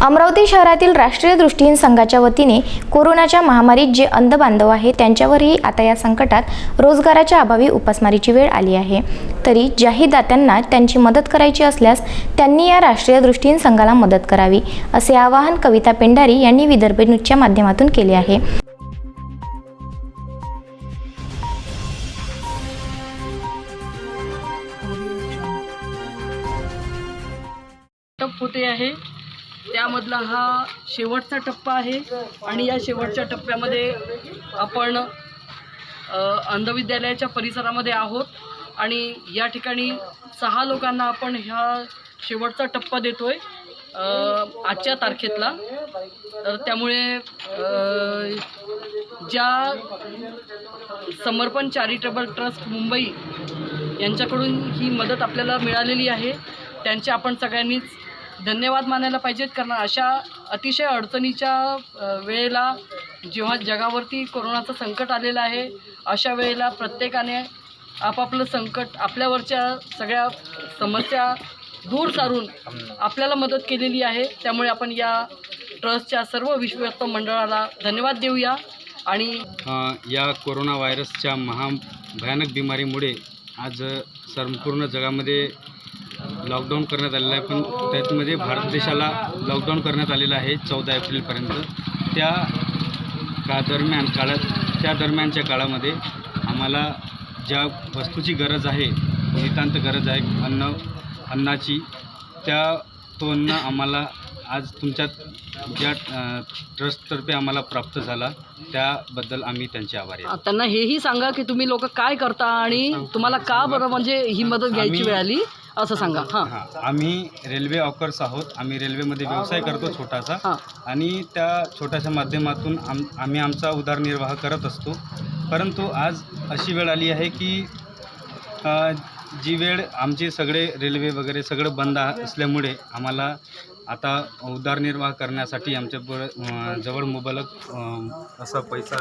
अमरावती शहरातील राष्ट्रीय दृष्टीहीन संघाच्या वतीने कोरोनाच्या महामारीत जे अंध बांधव आहे त्यांच्यावरही आता या संकटात रोजगाराच्या अभावी उपासमारीची वेळ आली आहे। तरी ज्याही दात्यांना त्यांची मदत करायची असल्यास त्यांनी या राष्ट्रीय दृष्टीहीन संघाला मदत करावी, असे आवाहन कविता पेंढारी यांनी विदर्भ न्यूजच्या माध्यमातून केले आहे। होते आहे त्यामधला हा शेवटचा टप्पा आहे आणि या शेवटच्या टप्प्यामध्ये आपण अंधविद्यालयाच्या परिसरामध्ये आहोत आणि या ठिकाणी 6 लोकांना आपण ह्या शेवटचा टप्पा देतोय आजच्या तारखेतला। तर त्यामुळे ज्या समर्पण चॅरिटेबल ट्रस्ट मुंबई यांच्याकडून ही मदत आपल्याला मिळालेली आहे त्यांचे आपण सगळ्यांनीच धन्यवाद मानायला पाहिजेत, कारण अशा अतिशय अडचणीच्या वेळेला जेव्हा जगावरती कोरोनाचं संकट आलेलं आहे अशा वेळेला प्रत्येकाने आपापलं संकट आपल्यावरच्या सगळ्या समस्या दूर सारून आपल्याला मदत केलेली आहे। त्यामुळे आपण या ट्रस्टच्या सर्व विश्वस्त मंडळाला धन्यवाद देऊया। आणि या कोरोना व्हायरसच्या भयानक बिमारीमुळे आज संपूर्ण जगामध्ये लॉकडाऊन करण्यात आलेलं आहे, पण त्यामध्ये भारत देशाला लॉकडाऊन करण्यात आलेलं आहे 14 एप्रिलपर्यंत। त्या दरम्यानच्या काळामध्ये आम्हाला ज्या वस्तूची गरज आहे, नितांत गरज आहे अन्नाची, तो अन्न आम्हाला आज तुमच्या ज्या ट्रस्टतर्फे आम्हाला प्राप्त झाला त्याबद्दल आम्ही त्यांचे आभारी आहोत। त्यांना हेही सांगा की तुम्ही लोक काय करता आणि तुम्हाला का बरं म्हणजे ही मदत घ्यायची वेळ आली असं सांगा। हां, आम्ही रेल्वे ऑकर्स आहोत। आम्ही रेल्वेमध्ये व्यवसाय करतो छोटासा, आणि त्या छोट्याशा माध्यमातून आम्ही आमचा उदरनिर्वाह करत असतो। परंतु आज अशी वेळ आली आहे की जी वेळ आमचे सगळे रेल्वे वगैरे सगळं बंद असल्यामुळे आम्हाला आता उदरनिर्वाह करण्यासाठी आमच्या जवळ मुबलक असा पैसा